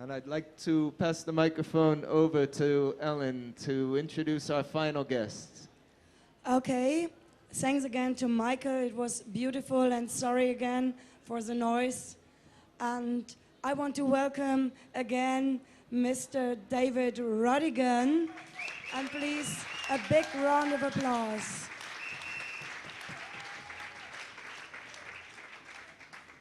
And I'd like to pass the microphone over to Ellen to introduce our final guests. Okay, thanks again to Michael. It was beautiful, and sorry again for the noise. And I want to welcome again Mr. David Rodigan. And please, a big round of applause.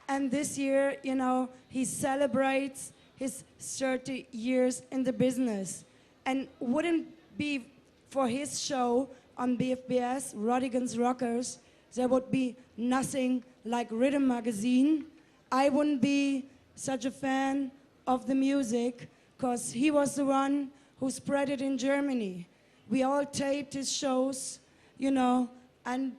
And this year, you know, he celebrates his 30 years in the business. And wouldn't be for his show on BFBS, Rodigan's Rockers, there would be nothing like Rhythm Magazine. I wouldn't be such a fan of the music, because he was the one who spread it in Germany. We all taped his shows, you know, and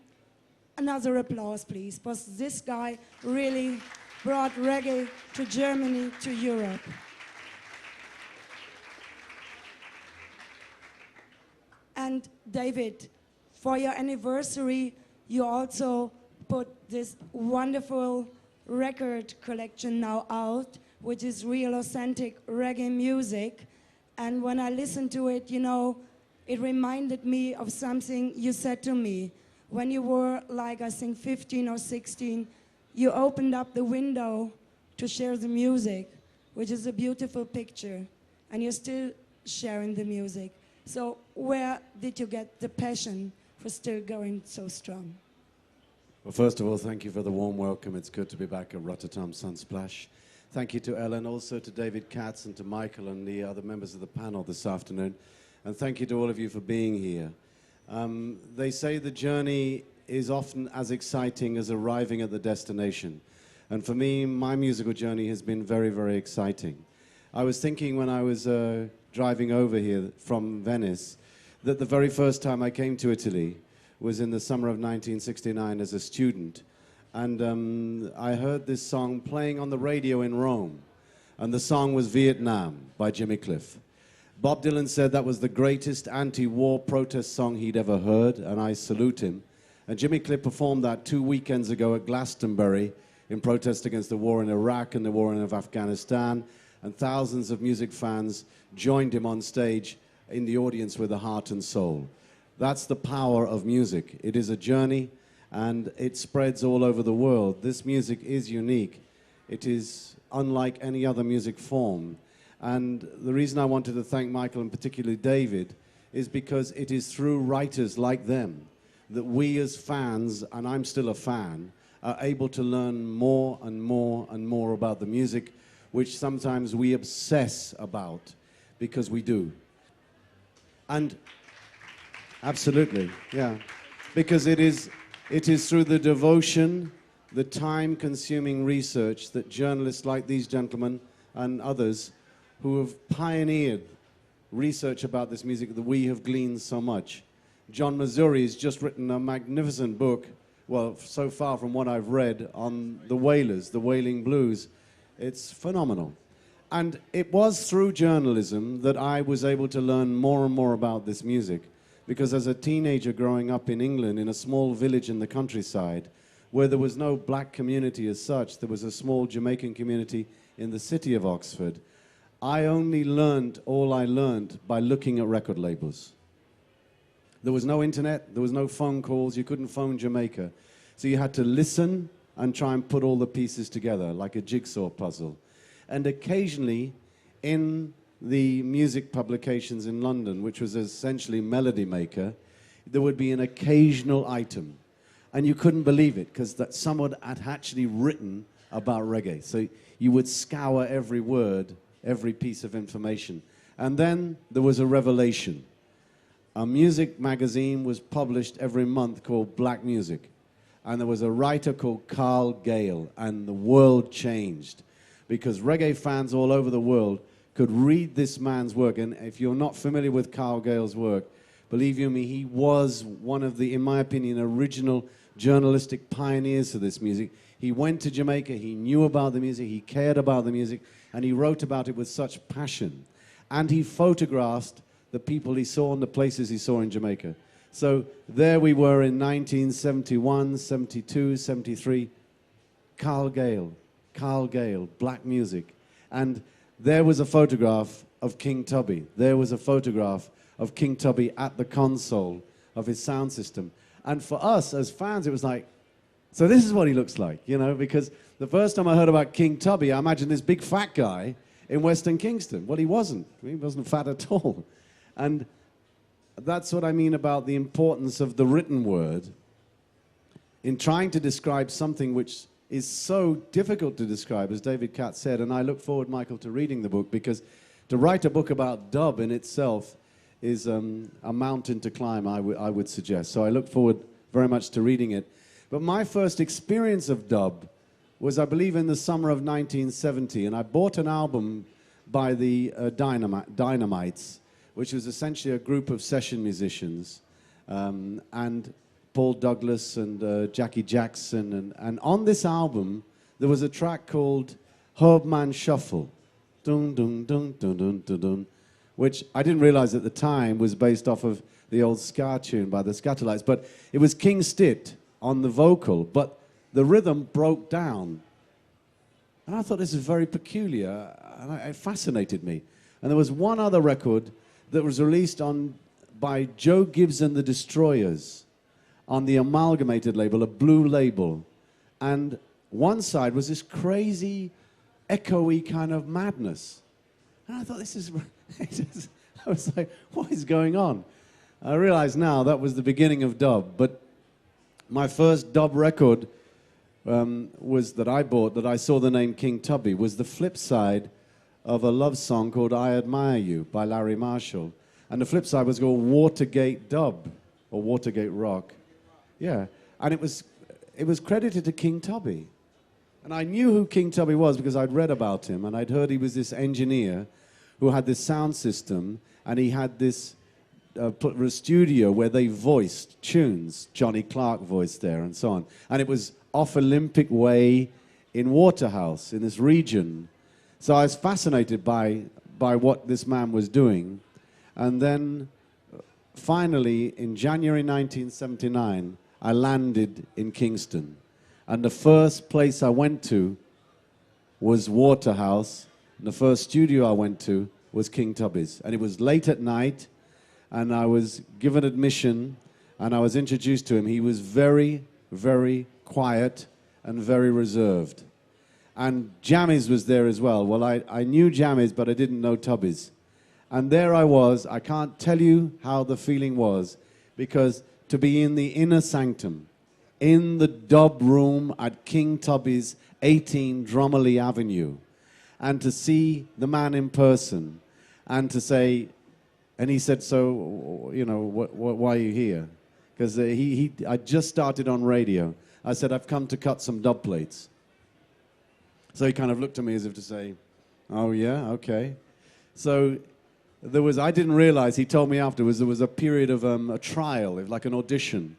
another applause, please, because this guy really brought reggae to Germany, to Europe. And David, for your anniversary, you also put this wonderful record collection now out, which is real authentic reggae music. And when I listened to it, you know, it reminded me of something you said to me. When you were like, I think 15 or 16, you opened up the window to share the music, which is a beautiful picture. And you're still sharing the music. So where did you get the passion for still going so strong? Well, first of all, thank you for the warm welcome. It's good to be back at Rototom SUNSPLASH. Thank you to Ellen, also to David Katz and to Michael and the other members of the panel this afternoon. And thank you to all of you for being here. They say the journey is often as exciting as arriving at the destination. And for me, my musical journey has been very, very exciting. I was thinking when I was driving over here from Venice that the very first time I came to Italy was in the summer of 1969 as a student. And I heard this song playing on the radio in Rome. And the song was Vietnam by Jimmy Cliff. Bob Dylan said that was the greatest anti-war protest song he'd ever heard, and I salute him. And Jimmy Cliff performed that 2 weekends ago at Glastonbury in protest against the war in Iraq and the war in Afghanistan. And thousands of music fans joined him on stage in the audience with a heart and soul. That's the power of music. It is a journey, and it spreads all over the world. This music is unique. It is unlike any other music form. And the reason I wanted to thank Michael and particularly David is because it is through writers like them that we as fans, and I'm still a fan, are able to learn more and more and more about the music, which sometimes we obsess about, because we do. And absolutely, yeah, because it is through the devotion, the time-consuming research that journalists like these gentlemen and others who have pioneered research about this music that we have gleaned so much. John Missouri has just written a magnificent book, well, so far from what I've read, on the Wailers, the Wailing Blues. It's phenomenal. And it was through journalism that I was able to learn more and more about this music. Because as a teenager growing up in England, in a small village in the countryside, where there was no black community as such, there was a small Jamaican community in the city of Oxford, I only learned all I learned by looking at record labels. There was no internet, there was no phone calls, you couldn't phone Jamaica. So you had to listen and try and put all the pieces together like a jigsaw puzzle. And occasionally, in the music publications in London, which was essentially Melody Maker, there would be an occasional item. And you couldn't believe it, because that someone had actually written about reggae. So you would scour every word, every piece of information. And then there was a revelation. A music magazine was published every month called Black Music. And there was a writer called Carl Gale, and the world changed. Because reggae fans all over the world could read this man's work. And if you're not familiar with Carl Gale's work, believe you me, he was one of the, in my opinion, original journalistic pioneers of this music. He went to Jamaica, he knew about the music, he cared about the music, and he wrote about it with such passion. And he photographed the people he saw and the places he saw in Jamaica. So there we were in 1971, 72, 73, Carl Gale, Black Music. And there was a photograph of King Tubby. There was a photograph of King Tubby at the console of his sound system. And for us as fans, it was like, so this is what he looks like, you know, because the first time I heard about King Tubby, I imagined this big fat guy in Western Kingston. Well, he wasn't. He wasn't fat at all. And that's what I mean about the importance of the written word in trying to describe something which is so difficult to describe, as David Katz said. And I look forward, Michael, to reading the book, because to write a book about dub in itself is a mountain to climb, I would suggest. So I look forward very much to reading it. But my first experience of dub was, I believe, in the summer of 1970, and I bought an album by the Dynamites, which was essentially a group of session musicians, and Paul Douglas and Jackie Jackson, and on this album there was a track called Herbman Shuffle, dun dun dun dun dun dun dun, which I didn't realize at the time was based off of the old ska tune by the Scatterlights, but it was King Stitt on the vocal, but the rhythm broke down. And I thought this is very peculiar, and it fascinated me. And there was one other record that was released by Joe Gibbs and the Destroyers on the Amalgamated label, a blue label. And one side was this crazy, echoey kind of madness. And I thought, this is... I was like, what is going on? I realize now that was the beginning of dub, but my first dub record was that I bought, that I saw the name King Tubby, was the flip side of a love song called I Admire You by Larry Marshall. And the flip side was called Watergate Dub, or Watergate Rock. Yeah, and it was credited to King Tubby. And I knew who King Tubby was because I'd read about him, and I'd heard he was this engineer who had this sound system, and he had this studio where they voiced tunes. Johnny Clark voiced there and so on. And it was off Olympic Way in Waterhouse, in this region. So I was fascinated by what this man was doing. And then finally, in January 1979, I landed in Kingston. And the first place I went to was Waterhouse. And the first studio I went to was King Tubby's. And it was late at night, and I was given admission, and I was introduced to him. He was very, very quiet and very reserved. And Jammies was there as well. Well, I knew Jammies, but I didn't know Tubby's. And there I was. I can't tell you how the feeling was, because to be in the inner sanctum, in the dub room at King Tubby's, 18 Drummerley Avenue, and to see the man in person, and to say, and he said, so, you know, why are you here? Because I just started on radio. I said, I've come to cut some dub plates. So he kind of looked at me as if to say, oh yeah, okay. So there was, I didn't realize, he told me afterwards, there was a period of a trial, like an audition,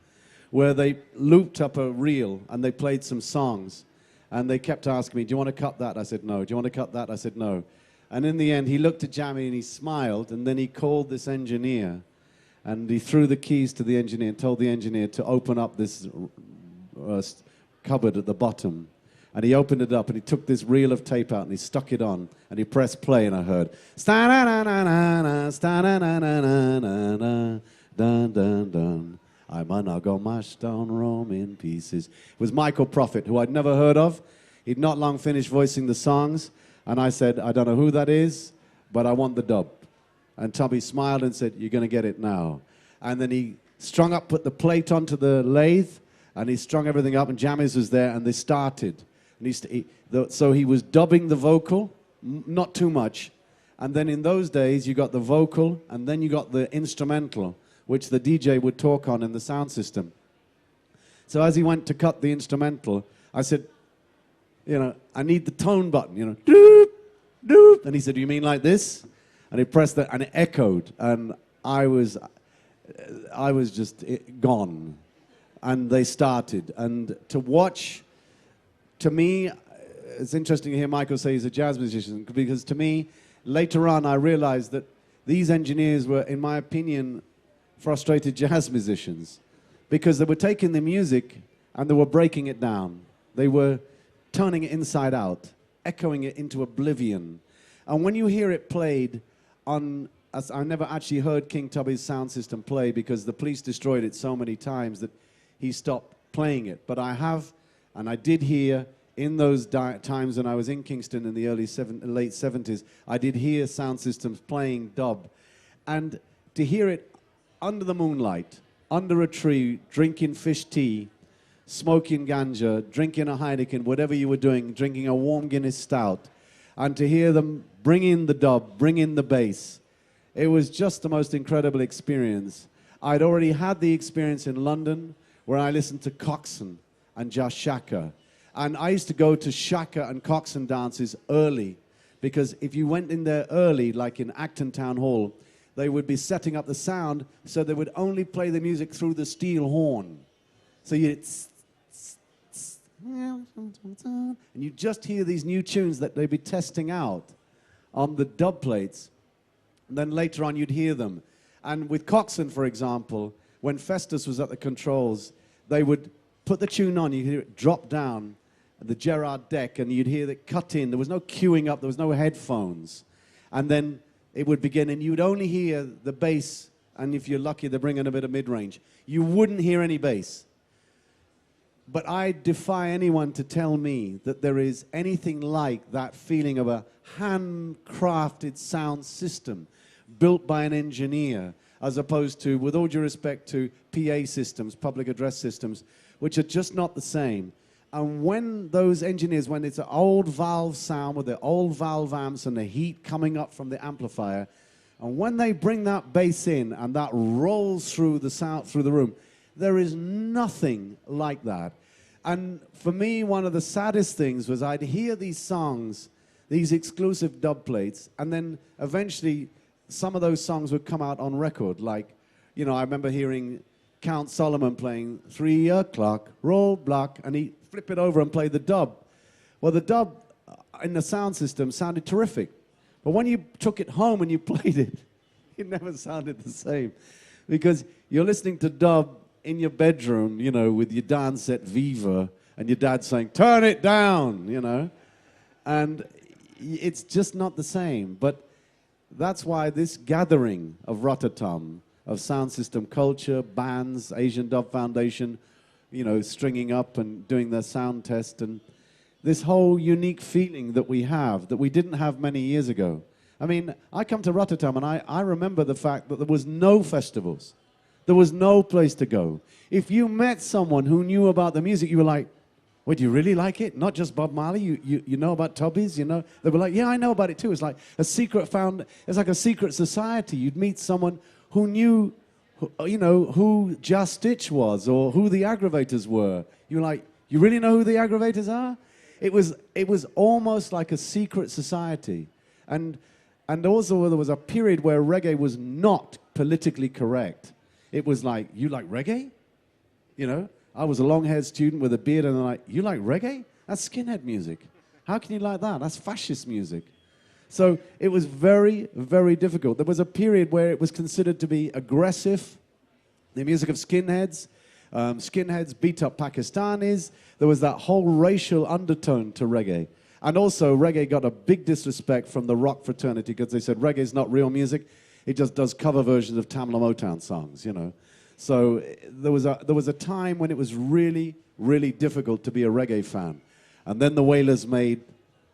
where they looped up a reel and they played some songs. And they kept asking me, do you want to cut that? I said, no. Do you want to cut that? I said, no. And in the end, he looked at Jamie and he smiled, and then he called this engineer, and he threw the keys to the engineer and told the engineer to open up this cupboard at the bottom. And he opened it up, and he took this reel of tape out, and he stuck it on, and he pressed play, and I heard, sta-na-na-na-na-na, sta-na-na-na-na-na, dun-dun-dun. I'm gonna go mash down Rome in pieces. It was Michael Prophet, who I'd never heard of. He'd not long finished voicing the songs, and I said, I don't know who that is, but I want the dub. And Tubby smiled and said, you're gonna get it now. And then he strung up, put the plate onto the lathe, and he strung everything up, and Jammies was there, and they started. And so he was dubbing the vocal, not too much. And then in those days, you got the vocal, and then you got the instrumental, which the DJ would talk on in the sound system. So as he went to cut the instrumental, I said, you know, I need the tone button, you know, doop, doop. And he said, do you mean like this? And he pressed that, and it echoed, and I was just gone. And they started. And to watch, to me, it's interesting to hear Michael say he's a jazz musician, because to me, later on, I realized that these engineers were, in my opinion, frustrated jazz musicians, because they were taking the music and they were breaking it down. They were turning it inside out, echoing it into oblivion. And when you hear it played on, as I never actually heard King Tubby's sound system play because the police destroyed it so many times that he stopped playing it. But I have, and I did hear in those times when I was in Kingston in the late 70s, I did hear sound systems playing dub. And to hear it under the moonlight, under a tree, drinking fish tea, smoking ganja, drinking a Heineken, whatever you were doing, drinking a warm Guinness stout, and to hear them bring in the dub, bring in the bass, it was just the most incredible experience. I'd already had the experience in London where I listened to Coxsone and Just Shaka. And I used to go to Shaka and Coxsone dances early because if you went in there early, like in Acton Town Hall, they would be setting up the sound so they would only play the music through the steel horn. So you'd and you just hear these new tunes that they'd be testing out on the dub plates. And then later on you'd hear them. And with Coxsone, for example, when Festus was at the controls, they would put the tune on, you'd hear it drop down the Gerard deck, and you'd hear it cut in. There was no queuing up, there was no headphones. And then it would begin, and you'd only hear the bass, and if you're lucky, they bring in a bit of mid-range. You wouldn't hear any bass. But I defy anyone to tell me that there is anything like that feeling of a handcrafted sound system built by an engineer, as opposed to, with all due respect to PA systems, public address systems, which are just not the same. And when those engineers, when it's an old valve sound with the old valve amps and the heat coming up from the amplifier, and when they bring that bass in and that rolls through the sound, through the room, there is nothing like that. And for me, one of the saddest things was I'd hear these songs, these exclusive dub plates, and then eventually some of those songs would come out on record. Like, you know, I remember hearing Count Solomon playing 3 o'clock, roadblock, and he flip it over and play the dub. Well, the dub in the sound system sounded terrific. But when you took it home and you played it, it never sounded the same. Because you're listening to dub in your bedroom, you know, with your dance set Viva, and your dad saying, turn it down, you know. And it's just not the same. But that's why this gathering of Rototom, of sound system culture, bands, Asian Dub Foundation, you know, stringing up and doing their sound test, and this whole unique feeling that we have, that we didn't have many years ago. I mean, I come to Rototom and I remember the fact that there was no festivals. There was no place to go. If you met someone who knew about the music, you were like, wait, do you really like it? Not just Bob Marley, you know about Tubbies, you know? They were like, yeah, I know about it too. It's like a secret it's like a secret society. You'd meet someone who knew, you know, who Just Stitch was or who the Aggravators were. You were like, you really know who the Aggravators are? It was almost like a secret society. And also there was a period where reggae was not politically correct. It was like, you like reggae? You know, I was a long-haired student with a beard and they're like, you like reggae? That's skinhead music. How can you like that? That's fascist music. So it was very, very difficult. There was a period where it was considered to be aggressive, the music of skinheads. Skinheads beat up Pakistanis. There was that whole racial undertone to reggae. And also, reggae got a big disrespect from the rock fraternity because they said reggae is not real music. It just does cover versions of Tamla Motown songs, you know. So there was a time when it was really, really difficult to be a reggae fan. And then the Wailers made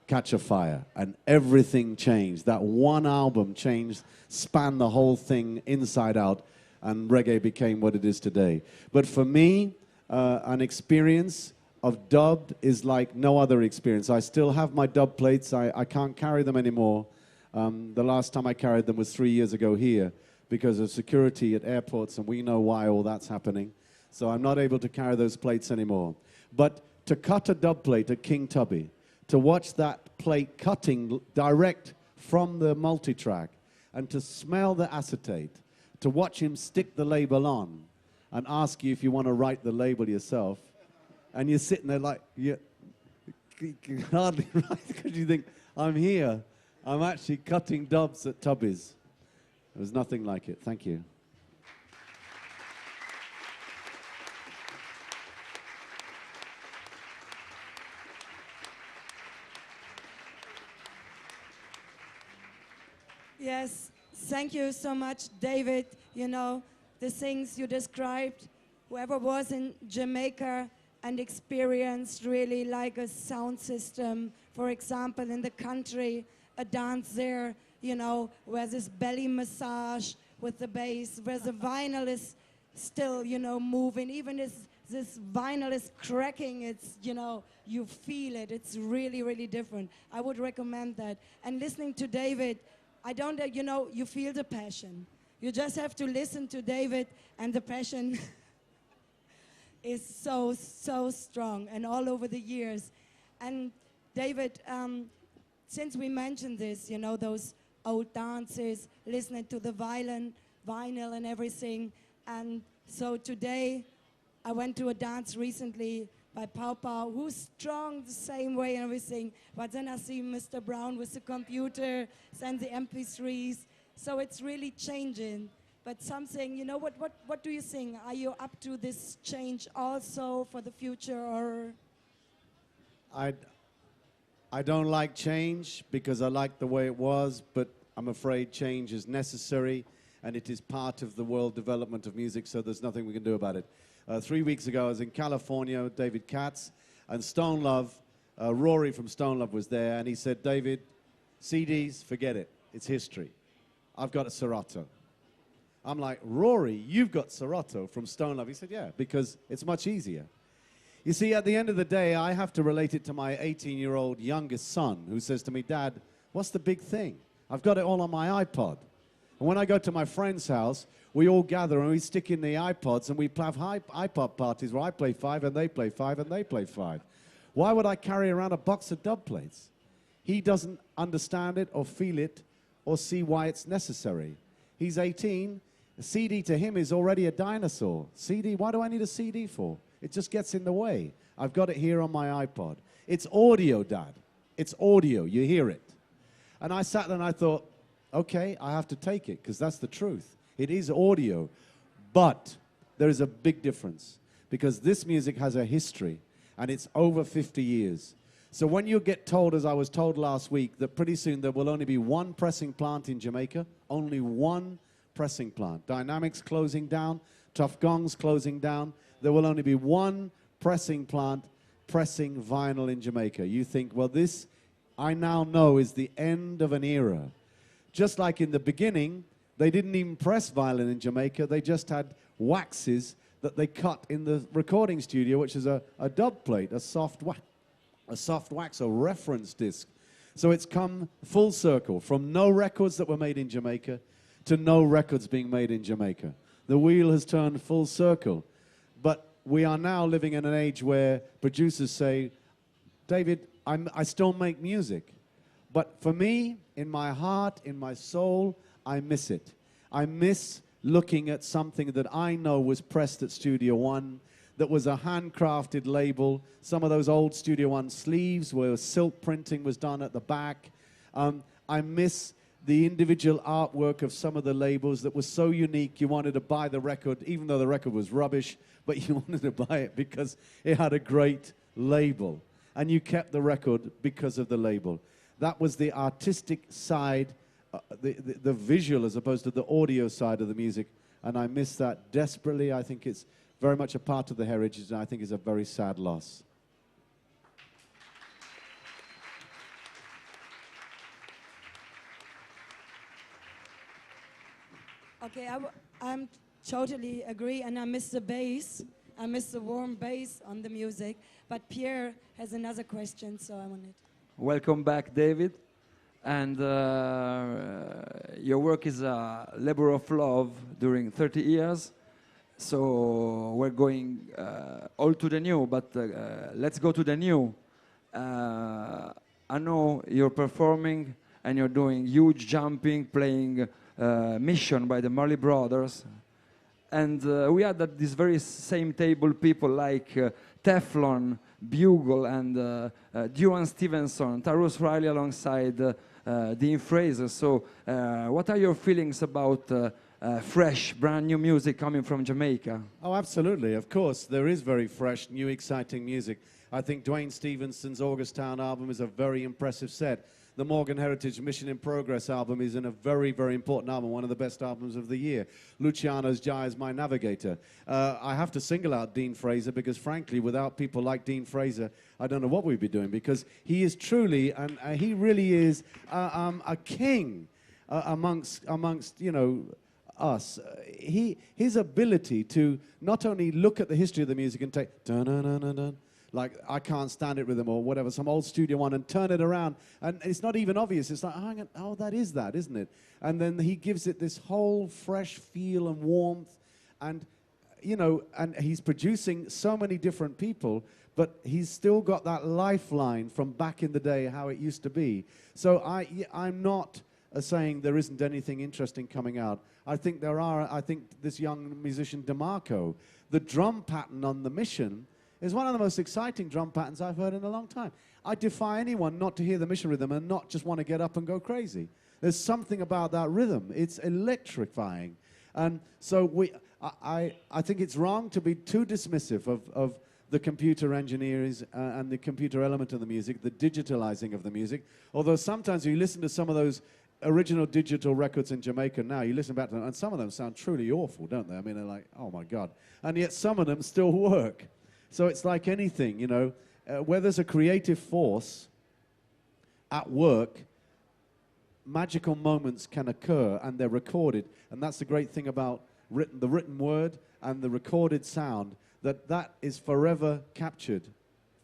Catch a Fire, and everything changed. That one album changed, spanned the whole thing inside out, and reggae became what it is today. But for me, an experience of dub is like no other experience. I still have my dub plates. I can't carry them anymore. The last time I carried them was 3 years ago here because of security at airports, and we know why all that's happening. So I'm not able to carry those plates anymore. But to cut a dub plate at King Tubby, to watch that plate cutting direct from the multitrack, and to smell the acetate, to watch him stick the label on and ask you if you want to write the label yourself, and you're sitting there like, you can hardly write because you think, I'm here. I'm actually cutting dubs at Tubby's. There's nothing like it. Thank you. Yes, thank you so much, David. You know, the things you described, whoever was in Jamaica and experienced really like a sound system, for example, in the country, a dance there, you know, where this belly massage with the bass, where the vinyl is still, you know, moving, even this vinyl is cracking, it's, you know, you feel it. It's really, really different. I would recommend that. And listening to David, I don't, you know, you feel the passion. You just have to listen to David, and the passion is so, so strong and all over the years. And David, since we mentioned this, you know, those old dances, listening to the vinyl and everything, and so today, I went to a dance recently by Pau Pau, who's strong the same way and everything, but then I see Mr. Brown with the computer, send the MP3s, so it's really changing. But something, you know, what do you think? Are you up to this change also for the future, or? I don't like change because I like the way it was, but I'm afraid change is necessary, and it is part of the world development of music, so there's nothing we can do about it. 3 weeks ago, I was in California with David Katz, and Stone Love, Rory from Stone Love was there, and he said, David, CDs, forget it. It's history. I've got a Serato. I'm like, Rory, you've got Serato from Stone Love. He said, yeah, because it's much easier. You see, at the end of the day, I have to relate it to my 18-year-old youngest son, who says to me, Dad, what's the big thing? I've got it all on my iPod. And when I go to my friend's house, we all gather and we stick in the iPods and we have iPod parties where I play 5 and they play 5 and they play 5. Why would I carry around a box of dub plates? He doesn't understand it or feel it or see why it's necessary. He's 18. A CD to him is already a dinosaur. CD, why do I need a CD for? It just gets in the way. I've got it here on my iPod. It's audio, Dad. It's audio. You hear it. And I sat there and I thought, okay, I have to take it because that's the truth. It is audio, but there is a big difference because this music has a history and it's over 50 years. So when you get told, as I was told last week, that pretty soon there will only be one pressing plant in Jamaica, only one pressing plant. Dynamics closing down, Tough Gongs closing down. There will only be one pressing plant pressing vinyl in Jamaica. You think, well, this I now know is the end of an era. Just like in the beginning, they didn't even press vinyl in Jamaica. They just had waxes that they cut in the recording studio, which is a dub plate, a soft wax, a reference disc. So it's come full circle from no records that were made in Jamaica to no records being made in Jamaica. The wheel has turned full circle. But we are now living in an age where producers say, David, I still make music. But for me, in my heart, in my soul, I miss it. I miss looking at something that I know was pressed at Studio One, that was a handcrafted label. Some of those old Studio One sleeves where silk printing was done at the back. I miss the individual artwork of some of the labels that was so unique you wanted to buy the record, even though the record was rubbish, but you wanted to buy it because it had a great label. And you kept the record because of the label. That was the artistic side, the visual as opposed to the audio side of the music. And I miss that desperately. I think it's very much a part of the heritage, and I think it's a very sad loss. Okay, I'm totally agree, and I miss the bass. I miss the warm bass on the music. But Pierre has another question, so I wanted. Welcome back, David. And your work is a labor of love during 30 years. So we're going all to the new, but let's go to the new. I know you're performing and you're doing huge jumping, playing Mission by the Marley Brothers. And we had at this very same table people like Teflon, Bugle, and Duane Stevenson, Tyrus Riley alongside Dean Fraser. So what are your feelings about fresh, brand new music coming from Jamaica? Oh, absolutely. Of course, there is very fresh, new, exciting music. I think Duane Stevenson's August Town album is a very impressive set. the Morgan Heritage Mission in Progress album is a very, very important album, one of the best albums of the year. Luciano's Jai is my navigator. I have to single out Dean Fraser because, frankly, without people like Dean Fraser, I don't know what we'd be doing, because he is truly, and he really is a king amongst you know, us. His ability to not only look at the history of the music and take dun-dun-dun-dun-dun, like I Can't Stand It Rhythm or whatever, some old studio one, and turn it around, and it's not even obvious. It's like, oh, that is that, isn't it? And then he gives it this whole fresh feel and warmth, and you know, and he's producing so many different people, but he's still got that lifeline from back in the day, how it used to be. So I'm not saying there isn't anything interesting coming out. I think there are. I think this young musician, DeMarco, the drum pattern on The Mission is one of the most exciting drum patterns I've heard in a long time. I defy anyone not to hear the Mission rhythm and not just want to get up and go crazy. There's something about that rhythm. It's electrifying. And so I think it's wrong to be too dismissive of the computer engineers and the computer element of the music, the digitalizing of the music. Although sometimes you listen to some of those original digital records in Jamaica now, you listen back to them, and some of them sound truly awful, don't they? I mean, they're like, oh my God. And yet some of them still work. So it's like anything, you know, where there's a creative force at work, magical moments can occur, and they're recorded. And that's the great thing about the written word and the recorded sound, that is forever captured,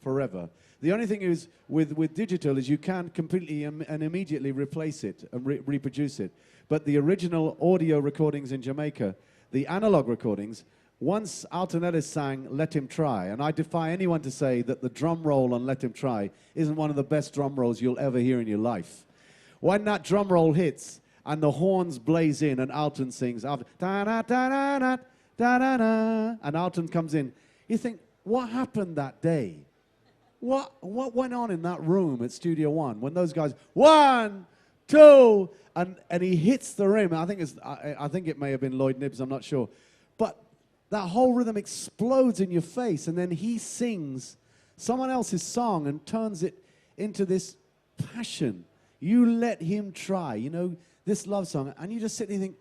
forever. The only thing is with digital is you can completely and immediately replace it and reproduce it. But the original audio recordings in Jamaica, the analog recordings, once Alton Ellis sang Let Him Try, and I defy anyone to say that the drum roll on Let Him Try isn't one of the best drum rolls you'll ever hear in your life. When that drum roll hits and the horns blaze in and Alton sings, after, da-da-da-da-da, da-da-da, and Alton comes in, you think, what happened that day? What went on in that room at Studio One when those guys, 1, 2, and he hits the rim? I think it may have been Lloyd Nibbs, I'm not sure. But that whole rhythm explodes in your face, and then he sings someone else's song and turns it into this passion. You let him try, you know, this love song, and you just sit there and think,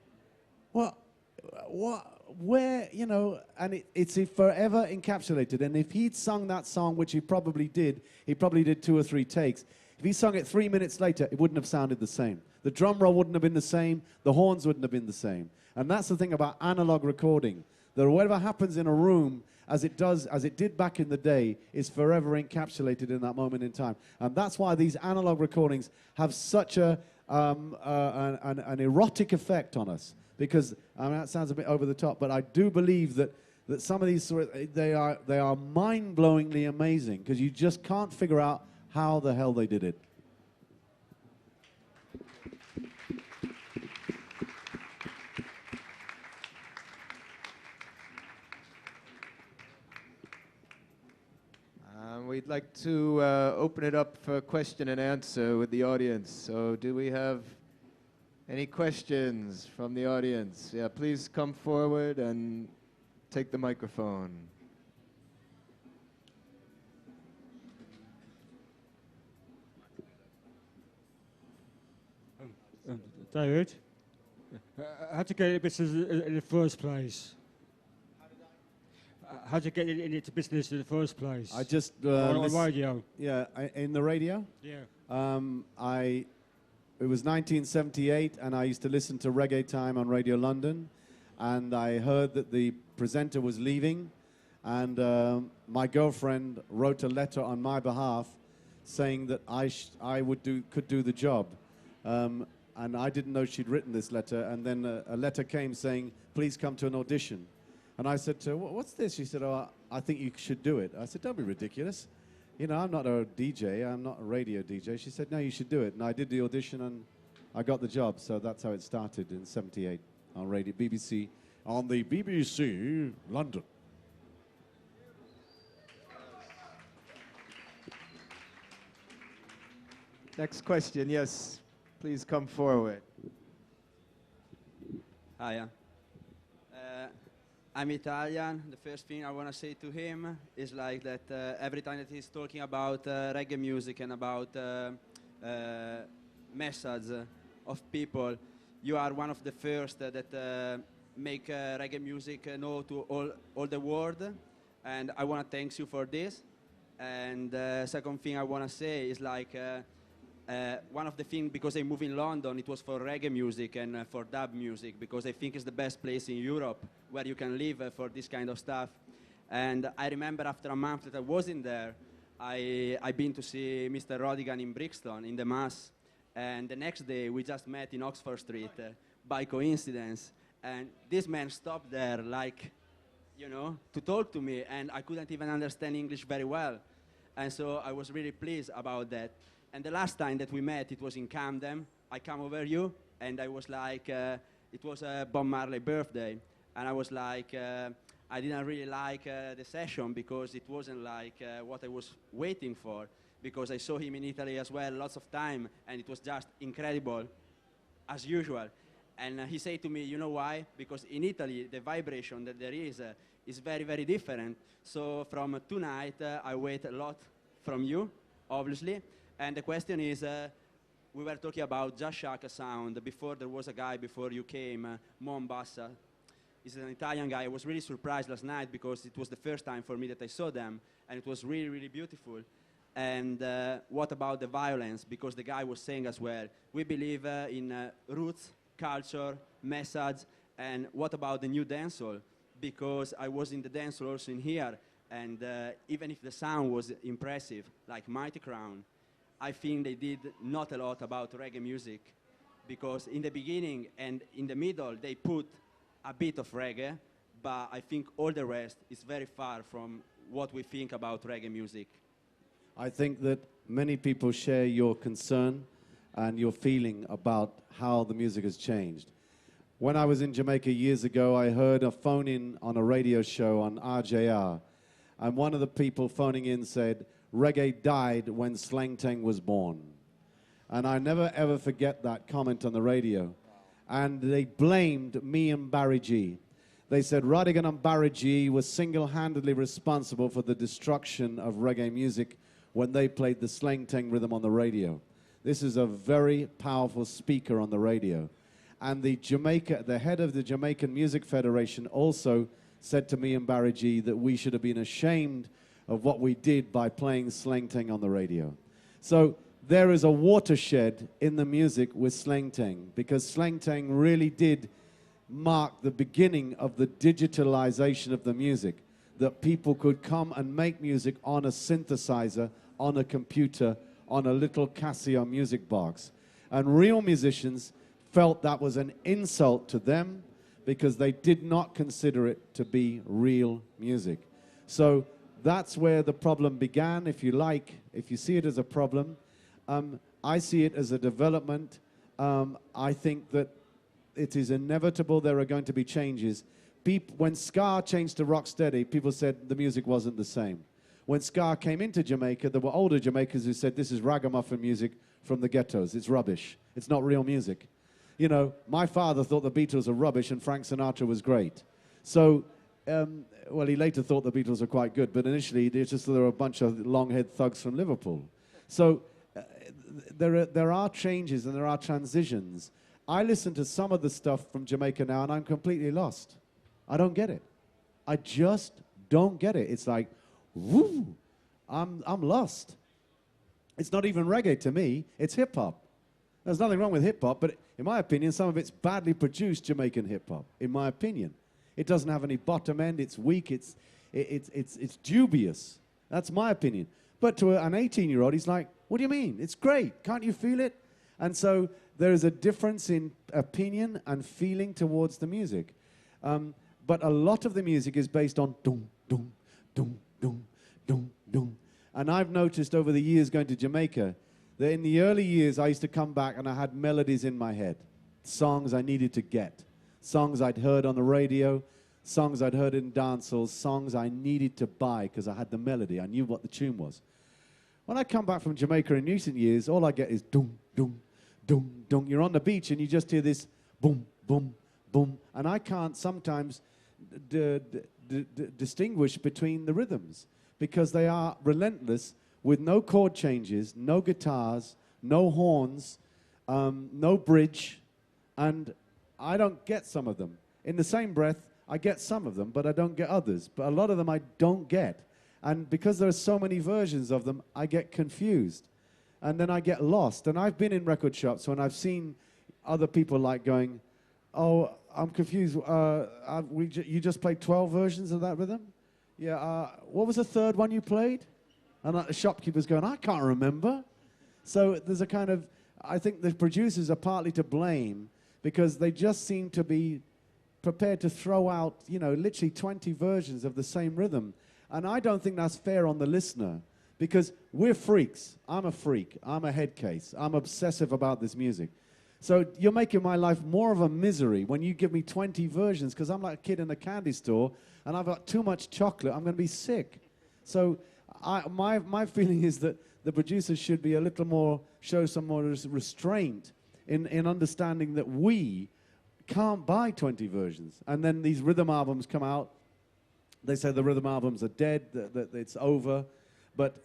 what, where, you know, and it's forever encapsulated. And if he'd sung that song, which he probably did 2 or 3 takes. If he sung it 3 minutes later, it wouldn't have sounded the same. The drum roll wouldn't have been the same. The horns wouldn't have been the same. And that's the thing about analog recording. That whatever happens in a room, as it did back in the day, is forever encapsulated in that moment in time. And that's why these analog recordings have such an erotic effect on us. Because, I mean, that sounds a bit over the top, but I do believe that some of these, they are mind-blowingly amazing, because you just can't figure out how the hell they did it. We'd like to open it up for question and answer with the audience. So do we have any questions from the audience? Yeah, please come forward and take the microphone. David, how'd you get into business in the first place? How'd you get into business in the first place? I just... on radio? Yeah, in the radio? Yeah. It was 1978, and I used to listen to Reggae Time on Radio London, and I heard that the presenter was leaving, and my girlfriend wrote a letter on my behalf saying that I could do the job. And I didn't know she'd written this letter, and then a letter came saying, please come to an audition. And I said to her, what's this? She said, oh, I think you should do it. I said, don't be ridiculous. You know, I'm not a DJ, I'm not a radio DJ. She said, no, you should do it. And I did the audition, and I got the job. So that's how it started in '78 on radio, BBC, on the BBC London. Next question, yes. Please come forward. Hiya. I'm Italian. The first thing I want to say to him is like that every time that he's talking about reggae music and about message of people. You are one of the first that make reggae music known to all the world, and I want to thank you for this. And second thing I want to say is like one of the things, because I moved in London, it was for reggae music and for dub music, because I think it's the best place in Europe where you can live for this kind of stuff. And I remember after a month that I was in there, I been to see Mr. Rodigan in Brixton in the Mass, and the next day we just met in Oxford Street by coincidence, and this man stopped there like, you know, to talk to me, and I couldn't even understand English very well, and so I was really pleased about that. And the last time that we met, it was in Camden. I come over you, and I was like, it was Bob Marley's birthday, and I was like, I didn't really like the session because it wasn't like what I was waiting for, because I saw him in Italy as well lots of time, and it was just incredible, as usual. And he said to me, you know why? Because in Italy, the vibration that there is very, very different. So from tonight, I wait a lot from you, obviously. And the question is, we were talking about Just Shaka sound. Before, there was a guy before you came, Mombasa. He's an Italian guy. I was really surprised last night because it was the first time for me that I saw them, and it was really, really beautiful. And what about the violence? Because the guy was saying as well, we believe in roots, culture, message, and what about the new dancehall? Because I was in the dancehall also in here, and even if the sound was impressive, like Mighty Crown, I think they did not a lot about reggae music, because in the beginning and in the middle, they put a bit of reggae, but I think all the rest is very far from what we think about reggae music. I think that many people share your concern and your feeling about how the music has changed. When I was in Jamaica years ago, I heard a phone-in on a radio show on RJR, and one of the people phoning in said, reggae died when Slang Tang was born. And I never ever forget that comment on the radio. And they blamed me and Barry G. They said Rodigan and Barry G were single-handedly responsible for the destruction of reggae music when they played the Slang Tang rhythm on the radio. This is a very powerful speaker on the radio. And the head of the Jamaican Music Federation also said to me and Barry G that we should have been ashamed of what we did by playing Slang Tang on the radio. So there is a watershed in the music with Slang Tang, because Slang Tang really did mark the beginning of the digitalization of the music, that people could come and make music on a synthesizer, on a computer, on a little Casio music box. And real musicians felt that was an insult to them because they did not consider it to be real music. So that's where the problem began, if you like, if you see it as a problem. I see it as a development. I think that it is inevitable there are going to be changes. When ska changed to rocksteady, people said the music wasn't the same. When ska came into Jamaica, there were older Jamaicans who said this is ragamuffin music from the ghettos. It's rubbish. It's not real music. You know, my father thought the Beatles were rubbish and Frank Sinatra was great. So, well, he later thought the Beatles were quite good, but initially it's just there were a bunch of long-haired thugs from Liverpool. So there are changes and there are transitions. I listen to some of the stuff from Jamaica now and I'm completely lost. I don't get it. I just don't get it. It's like, woo, I'm lost. It's not even reggae to me, it's hip-hop. There's nothing wrong with hip-hop, but in my opinion, some of it's badly produced Jamaican hip-hop, in my opinion. It doesn't have any bottom end, it's weak, it's dubious. That's my opinion. But to an 18-year-old, he's like, what do you mean? It's great, can't you feel it? And so there is a difference in opinion and feeling towards the music. But a lot of the music is based on dum, dum, dum, dum, dum, dum. And I've noticed over the years going to Jamaica that in the early years I used to come back and I had melodies in my head, songs I needed to get, songs I'd heard on the radio, songs I'd heard in dancehalls, songs I needed to buy because I had the melody, I knew what the tune was. When I come back from Jamaica in recent years, all I get is dum, dum, dum, dum. You're on the beach and you just hear this boom, boom, boom, and I can't sometimes distinguish between the rhythms because they are relentless with no chord changes, no guitars, no horns, no bridge, and I don't get some of them. In the same breath, I get some of them, but I don't get others. But a lot of them I don't get. And because there are so many versions of them, I get confused. And then I get lost. And I've been in record shops when I've seen other people like going, oh, I'm confused. You just played 12 versions of that rhythm? Yeah, what was the third one you played? And the shopkeeper's going, I can't remember. So there's a kind of, I think the producers are partly to blame because they just seem to be prepared to throw out, you know, literally 20 versions of the same rhythm. And I don't think that's fair on the listener because we're freaks. I'm a freak. I'm a head case. I'm obsessive about this music. So you're making my life more of a misery when you give me 20 versions because I'm like a kid in a candy store and I've got too much chocolate. I'm going to be sick. So my feeling is that the producers should be a little more, show some more restraint in understanding that we can't buy 20 versions. And then these rhythm albums come out. They say the rhythm albums are dead, that it's over. But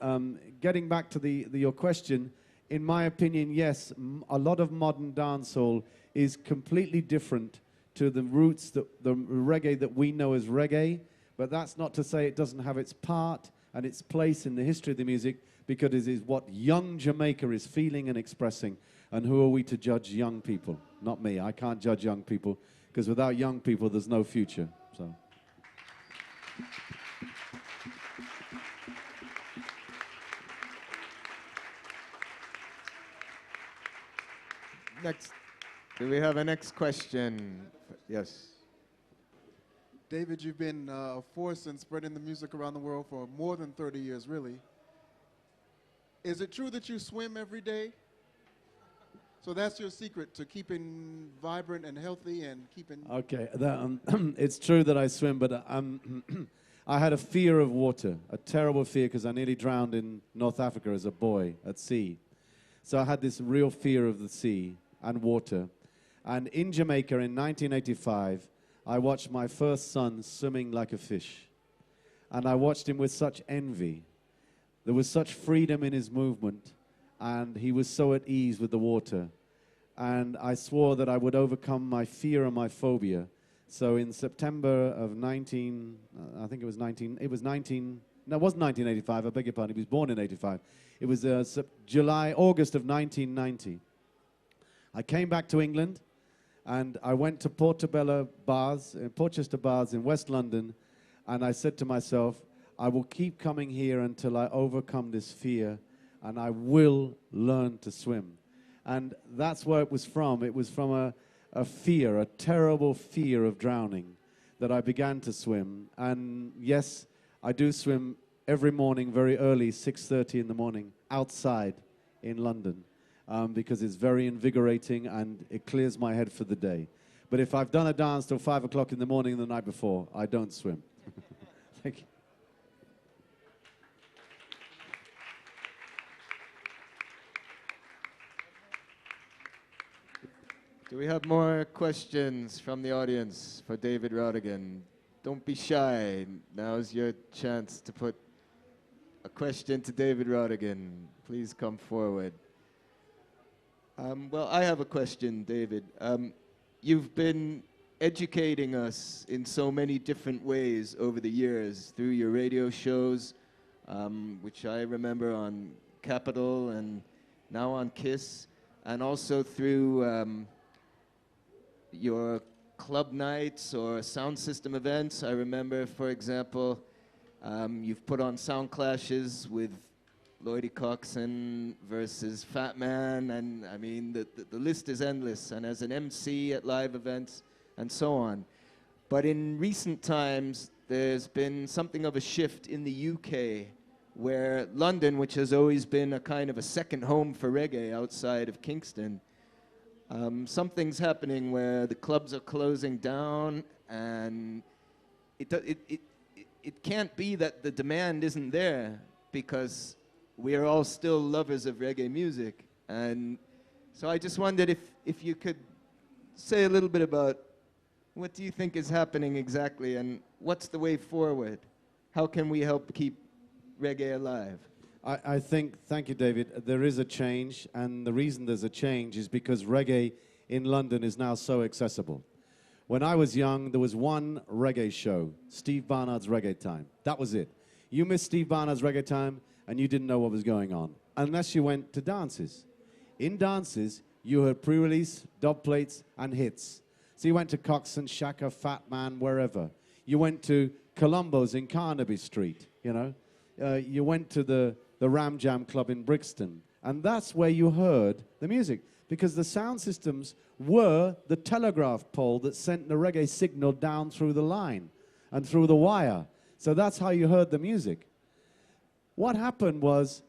getting back to your question, in my opinion, yes, a lot of modern dancehall is completely different to the roots, the reggae that we know as reggae. But that's not to say it doesn't have its part and its place in the history of the music, because it is what young Jamaica is feeling and expressing. And who are we to judge young people? Not me. I can't judge young people, because without young people, there's no future. So. Next, do we have a next question? Yes. David, you've been a force in spreading the music around the world for more than 30 years, really. Is it true that you swim every day? So that's your secret to keeping vibrant and healthy and keeping... Okay, it's true that I swim, but I had a fear of water, a terrible fear, because I nearly drowned in North Africa as a boy at sea. So I had this real fear of the sea and water. And in Jamaica in 1985, I watched my first son swimming like a fish. And I watched him with such envy. There was such freedom in his movement, and he was so at ease with the water. And I swore that I would overcome my fear and my phobia. So in September of it wasn't 1985, I beg your pardon, he was born in 85. It was August of 1990. I came back to England, and I went to Portobello Baths, Portchester Baths in West London, and I said to myself, I will keep coming here until I overcome this fear, and I will learn to swim. And that's where it was from. It was from a fear, a terrible fear of drowning, that I began to swim. And yes, I do swim every morning very early, 6:30 in the morning, outside in London, because it's very invigorating and it clears my head for the day. But if I've done a dance till 5 o'clock in the morning the night before, I don't swim. Thank you. Do we have more questions from the audience for David Rodigan? Don't be shy. Now's your chance to put a question to David Rodigan. Please come forward. Well, I have a question, David. You've been educating us in so many different ways over the years through your radio shows, which I remember on Capital and now on KISS, and also through your club nights or sound system events. I remember, for example, you've put on sound clashes with Lloydie Coxon versus Fat Man, and I mean, the list is endless, and as an MC at live events and so on. But in recent times, there's been something of a shift in the UK, where London, which has always been a kind of a second home for reggae outside of Kingston, something's happening where the clubs are closing down, and it can't be that the demand isn't there, because we are all still lovers of reggae music. And so I just wondered if you could say a little bit about what do you think is happening exactly, and what's the way forward? How can we help keep reggae alive? I think, thank you, David, there is a change, and the reason there's a change is because reggae in London is now so accessible. When I was young, there was one reggae show, Steve Barnard's Reggae Time. That was it. You missed Steve Barnard's Reggae Time, and you didn't know what was going on, unless you went to dances. In dances, you heard pre-release, dub plates, and hits. So you went to Coxon, Shaka, Fat Man, wherever. You went to Columbo's in Carnaby Street, you know. You went to the Ram Jam Club in Brixton. And that's where you heard the music. Because the sound systems were the telegraph pole that sent the reggae signal down through the line and through the wire. So that's how you heard the music. What happened was,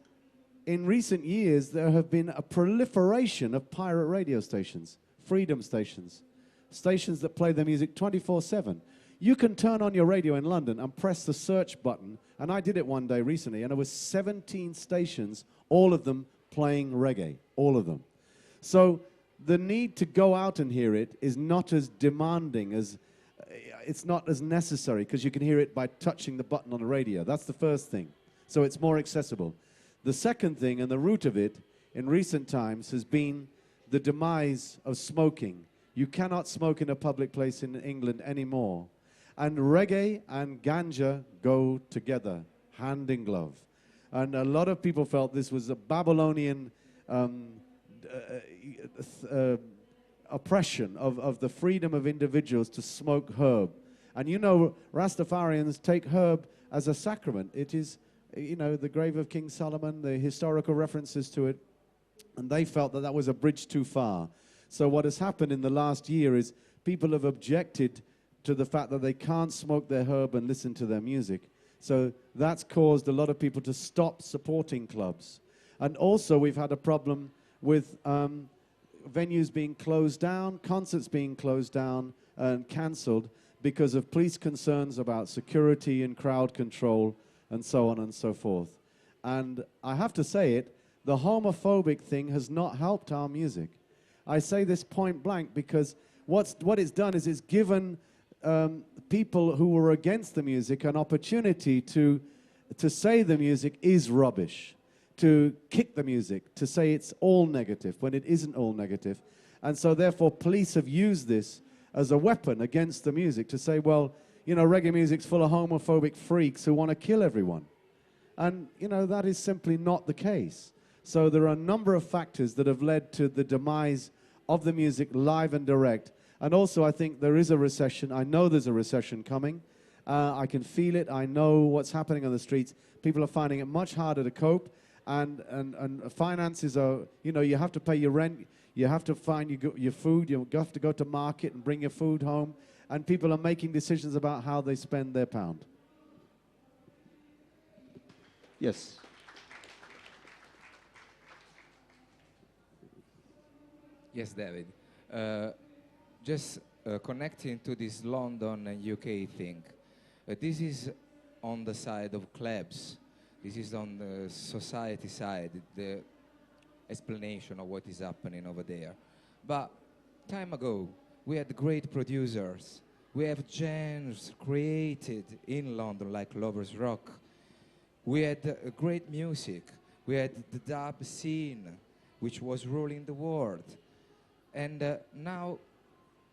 in recent years, there have been a proliferation of pirate radio stations, freedom stations, stations that play the music 24/7. You can turn on your radio in London and press the search button, and I did it one day recently, and there was 17 stations, all of them playing reggae, all of them. So the need to go out and hear it is not as demanding as, it's not as necessary, because you can hear it by touching the button on the radio. That's the first thing. So it's more accessible. The second thing, and the root of it in recent times, has been the demise of smoking. You cannot smoke in a public place in England anymore. And reggae and ganja go together, hand in glove. And a lot of people felt this was a Babylonian oppression of the freedom of individuals to smoke herb. And you know, Rastafarians take herb as a sacrament. It is, you know, the grave of King Solomon, the historical references to it, and they felt that that was a bridge too far. So what has happened in the last year is people have objected to the fact that they can't smoke their herb and listen to their music. So that's caused a lot of people to stop supporting clubs. And also we've had a problem with venues being closed down, concerts being closed down and cancelled because of police concerns about security and crowd control and so on and so forth. And I have to say it, the homophobic thing has not helped our music. I say this point blank because what it's done is it's given people who were against the music an opportunity to say the music is rubbish, to kick the music, to say it's all negative when it isn't all negative. And so therefore police have used this as a weapon against the music to say, well, you know, reggae music's full of homophobic freaks who want to kill everyone. And, you know, that is simply not the case. So there are a number of factors that have led to the demise of the music live and direct. And also I think there is a recession. I know there's a recession coming. I can feel it. I know what's happening on the streets. People are finding it much harder to cope. And finances are, you know, you have to pay your rent. You have to find your food. You have to go to market and bring your food home. And people are making decisions about how they spend their pound. Yes. Yes, David. Just connecting to this London and UK thing. This is on the side of clubs. This is on the society side, the explanation of what is happening over there. But time ago, we had great producers. We have genres created in London, like Lovers Rock. We had great music. We had the dub scene, which was ruling the world. And now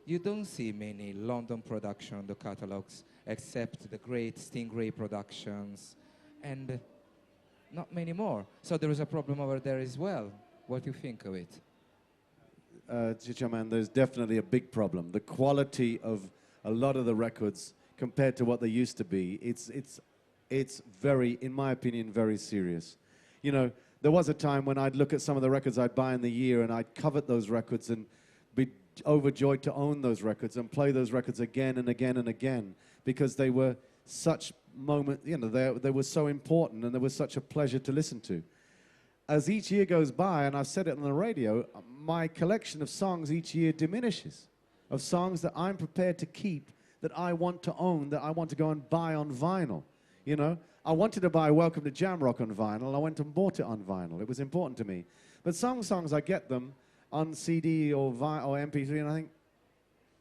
you don't see many London productions on the catalogs, except the great Stingray productions, and not many more. So there is a problem over there as well. What do you think of it? Man, there's definitely a big problem. The quality of a lot of the records compared to what they used to be, it's very, in my opinion, very serious. You know, there was a time when I'd look at some of the records I'd buy in the year and I'd covet those records and be overjoyed to own those records and play those records again and again and again because they were such moments, you know, they were so important and they were such a pleasure to listen to. As each year goes by, and I've said it on the radio, my collection of songs each year diminishes, of songs that I'm prepared to keep, that I want to own, that I want to go and buy on vinyl. You know, I wanted to buy Welcome to Jamrock on vinyl. I went and bought it on vinyl. It was important to me. But some songs, I get them on CD or MP3, and I think,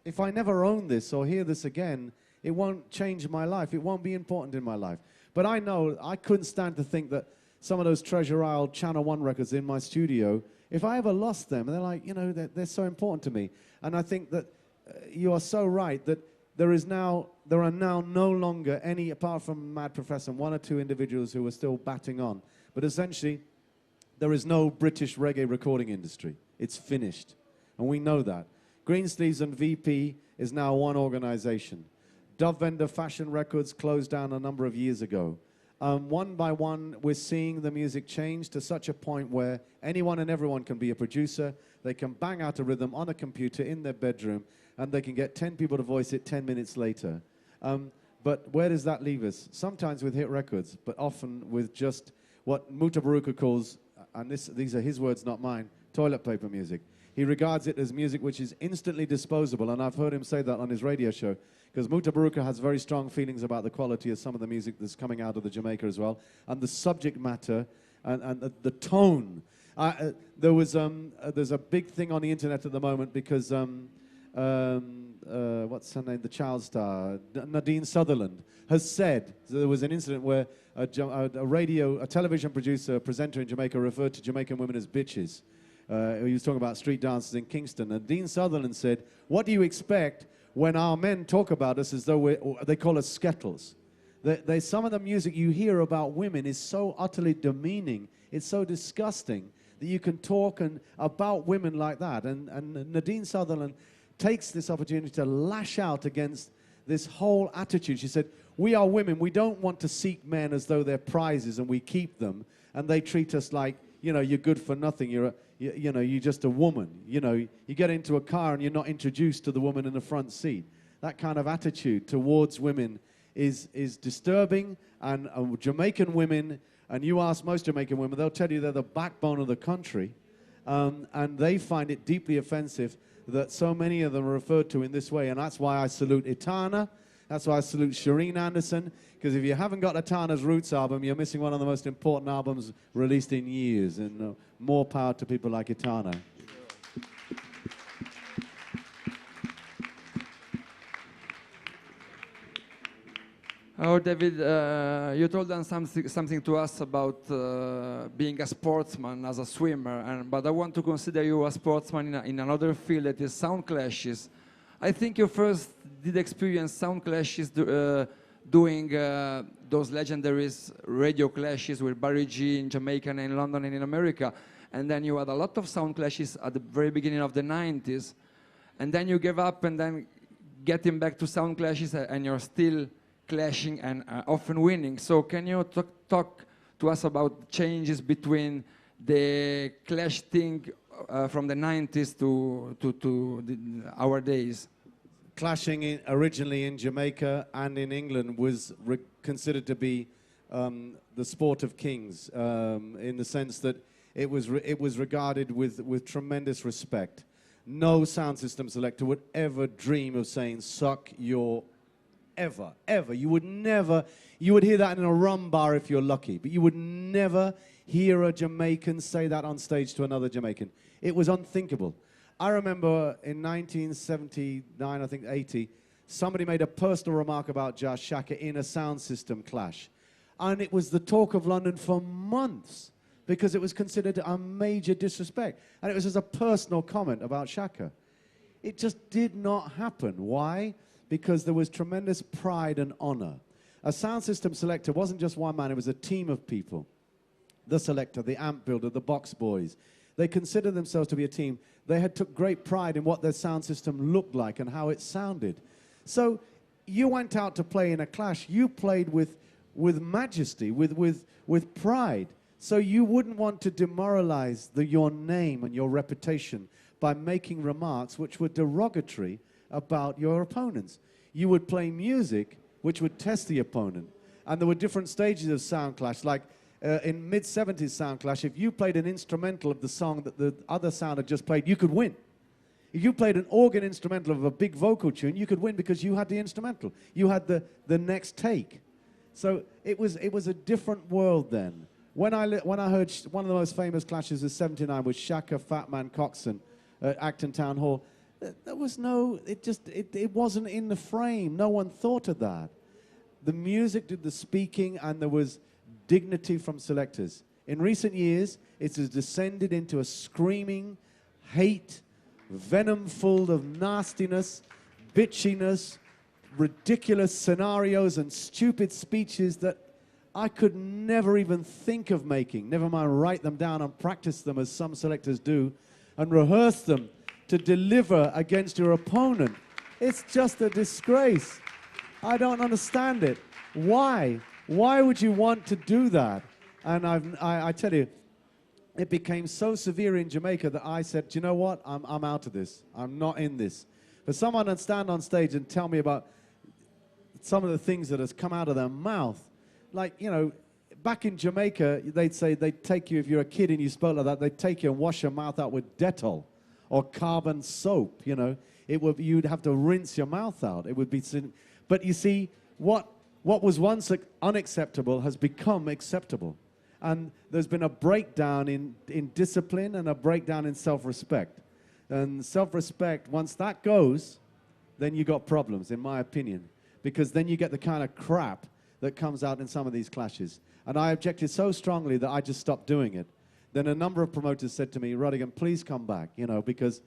if I never own this or hear this again, it won't change my life. It won't be important in my life. But I know I couldn't stand to think that some of those Treasure Isle Channel 1 records in my studio, if I ever lost them, they're like, you know, they're so important to me. And I think that you are so right that there are now no longer any, apart from Mad Professor and one or two individuals who are still batting on. But essentially, there is no British reggae recording industry. It's finished. And we know that. Greensleeves and VP is now one organization. Dove Vendor Fashion Records closed down a number of years ago. One by one, we're seeing the music change to such a point where anyone and everyone can be a producer. They can bang out a rhythm on a computer in their bedroom, and they can get 10 people to voice it 10 minutes later. But where does that leave us? Sometimes with hit records, but often with just what Mutabaruka calls, and these are his words, not mine, toilet paper music. He regards it as music which is instantly disposable, and I've heard him say that on his radio show, because Mutabaruka has very strong feelings about the quality of some of the music that's coming out of the Jamaica as well, and the subject matter, and the tone. There's a big thing on the internet at the moment because, what's her name, the child star, Nadine Sutherland, has said, so there was an incident where a television producer, presenter in Jamaica referred to Jamaican women as bitches. He was talking about street dances in Kingston, and Dean Sutherland said, what do you expect when our men talk about us as though they call us skettles? Some of the music you hear about women is so utterly demeaning, it's so disgusting that you can talk about women like that. And Nadine Sutherland takes this opportunity to lash out against this whole attitude. She said, we are women, we don't want to seek men as though they're prizes and we keep them, and they treat us like, you know, you're good for nothing, you're just a woman. You know, you get into a car and you're not introduced to the woman in the front seat. That kind of attitude towards women is disturbing, and Jamaican women, and you ask most Jamaican women, they'll tell you they're the backbone of the country, and they find it deeply offensive that so many of them are referred to in this way, and that's why I salute Etana, that's why I salute Shireen Anderson, because if you haven't got Etana's Roots album, you're missing one of the most important albums released in years, and more power to people like Etana. Oh, David, you told us something to us about being a sportsman as a swimmer, but I want to consider you a sportsman in another field, that is sound clashes. I think you first did experience sound clashes doing those legendary radio clashes with Barry G in Jamaica and in London and in America, and then you had a lot of sound clashes at the very beginning of the 90s, and then you gave up and then getting back to sound clashes, and you're still clashing and often winning. So can you talk to us about changes between the clash thing from the 90s to our days? Clashing originally in Jamaica and in England was considered to be the sport of kings, in the sense that it was regarded with tremendous respect. No sound system selector would ever dream of saying "suck your," ever. You would hear that in a rum bar if you're lucky, but you would never hear a Jamaican say that on stage to another Jamaican. It was unthinkable. I remember in 1979, I think 80, somebody made a personal remark about Jazz Shaka in a sound system clash. And it was the talk of London for months because it was considered a major disrespect. And it was just a personal comment about Shaka. It just did not happen. Why? Because there was tremendous pride and honor. A sound system selector wasn't just one man, it was a team of people. The selector, the amp builder, the box boys. They considered themselves to be a team. They took great pride in what their sound system looked like and how it sounded. So you went out to play in a clash. You played with majesty, with pride. So you wouldn't want to demoralize your name and your reputation by making remarks which were derogatory about your opponents. You would play music which would test the opponent. And there were different stages of sound clash, like in mid-70s sound clash, if you played an instrumental of the song that the other sound had just played, you could win. If you played an organ instrumental of a big vocal tune, you could win because you had the instrumental. You had the next take. So it was a different world then. When I heard one of the most famous clashes of '79 was Shaka, Fat Man, Coxon at Acton Town Hall, there was it wasn't in the frame. No one thought of that. The music did the speaking, and there was dignity from selectors. In recent years, it has descended into a screaming hate, venom full of nastiness, bitchiness, ridiculous scenarios and stupid speeches that I could never even think of making, never mind write them down and practice them as some selectors do, and rehearse them to deliver against your opponent. It's just a disgrace. I don't understand it. Why? Why would you want to do that? And I tell you, it became so severe in Jamaica that I said, do you know what? I'm out of this. I'm not in this. For someone to stand on stage and tell me about some of the things that has come out of their mouth, like, you know, back in Jamaica, they'd say they'd take you, if you're a kid and you spoke like that, they'd take you and wash your mouth out with Dettol or carbon soap, you know. You'd have to rinse your mouth out. It would be, but you see, what was once unacceptable has become acceptable. And there's been a breakdown in discipline and a breakdown in self-respect. And self-respect, once that goes, then you got problems, in my opinion. Because then you get the kind of crap that comes out in some of these clashes. And I objected so strongly that I just stopped doing it. Then a number of promoters said to me, Rodigan, please come back, you know, because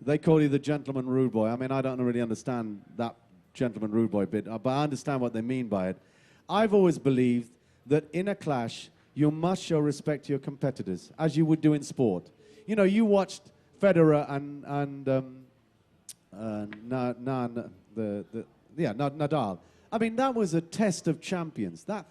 they call you the gentleman rude boy. I mean, I don't really understand that gentleman rude boy bit, but I understand what they mean by it. I've always believed that in a clash, you must show respect to your competitors, as you would do in sport. You know, you watched Federer and Nadal. I mean, that was a test of champions. I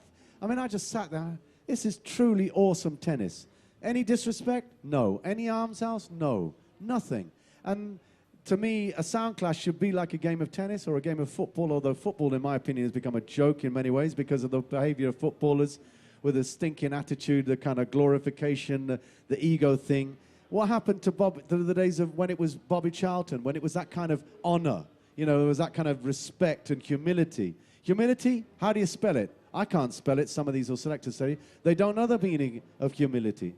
mean, I just sat there. This is truly awesome tennis. Any disrespect? No. Any arms house? No. Nothing. And to me, a sound clash should be like a game of tennis or a game of football, although football, in my opinion, has become a joke in many ways because of the behavior of footballers with a stinking attitude, the kind of glorification, the ego thing. What happened to the days of when it was Bobby Charlton, when it was that kind of honor? You know, it was that kind of respect and humility. Humility, how do you spell it? I can't spell it. Some of these selectors say they don't know the meaning of humility.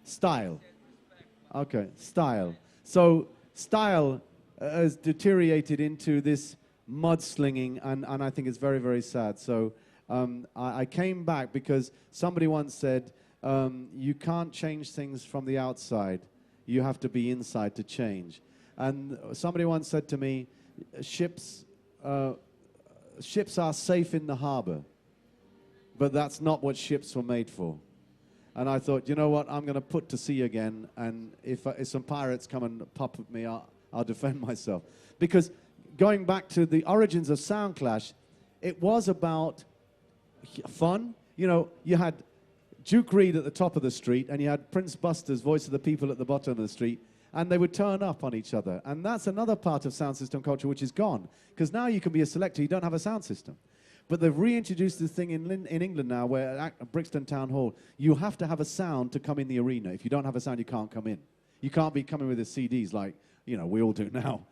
Style. Okay, style. So style has deteriorated into this mudslinging, and I think it's very, very sad. So I came back because somebody once said, you can't change things from the outside. You have to be inside to change. And somebody once said to me, ships are safe in the harbor, but that's not what ships were made for. And I thought, you know what, I'm going to put to sea again, and if some pirates come and pop at me, I'll defend myself. Because going back to the origins of Sound Clash, it was about fun. You know, you had Duke Reed at the top of the street, and you had Prince Buster's Voice of the People at the bottom of the street, and they would turn up on each other. And that's another part of sound system culture which is gone. Because now you can be a selector, you don't have a sound system. But they've reintroduced this thing in England now where at Brixton Town Hall, you have to have a sound to come in the arena. If you don't have a sound, you can't come in. You can't be coming with the CDs like, you know, we all do now.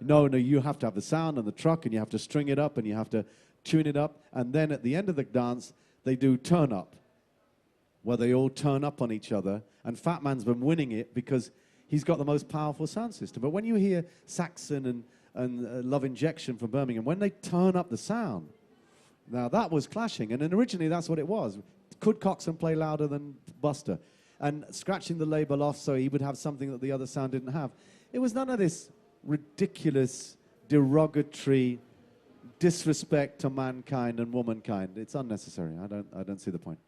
No, you have to have the sound and the truck, and you have to string it up, and you have to tune it up. And then at the end of the dance, they do turn up, where they all turn up on each other. And Fat Man's been winning it because he's got the most powerful sound system. But when you hear Saxon and Love Injection from Birmingham, when they turn up the sound, now that was clashing. And then originally that's what it was. Could Coxon play louder than Buster? And scratching the label off so he would have something that the other sound didn't have. It was none of this ridiculous, derogatory disrespect to mankind and womankind. It's unnecessary. I don't see the point.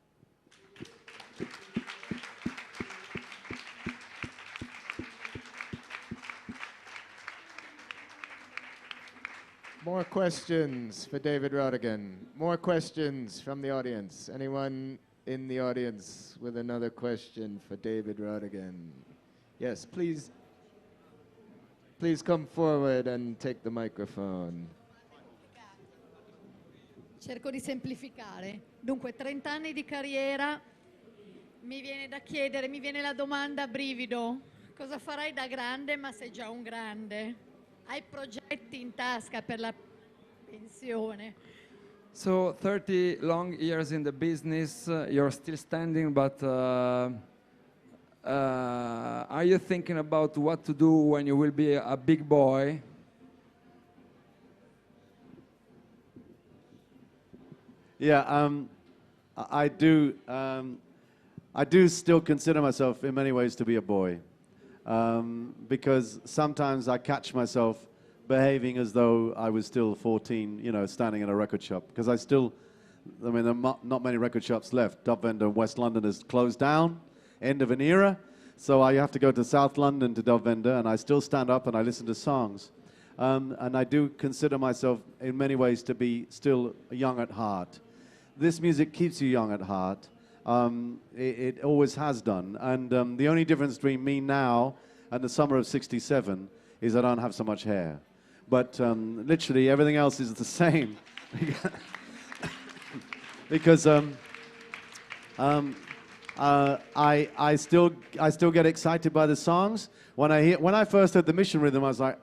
More questions for David Rodigan. More questions from the audience. Anyone in the audience with another question for David Rodigan? Yes, please come forward and take the microphone. Cerco di semplificare. Dunque, 30 anni di carriera, mi viene da chiedere, mi viene la domanda a brivido. Cosa farai da grande, ma sei già un grande? Hai progetti in tasca per la pensione? So 30 long years in the business, you're still standing, but are you thinking about what to do when you will be a big boy? Yeah, I do. I do still consider myself in many ways to be a boy, because sometimes I catch myself behaving as though I was still 14, you know, standing in a record shop. Because I mean, there are not many record shops left. Dub Vendor in West London is closed down, end of an era. So I have to go to South London to Dub Vendor, and I still stand up and I listen to songs. And I do consider myself in many ways to be still young at heart. This music keeps you young at heart. It always has done. And the only difference between me now and the summer of '67 is I don't have so much hair. But literally everything else is the same. Because I still get excited by the songs. When I first heard the Mission Rhythm, I was like,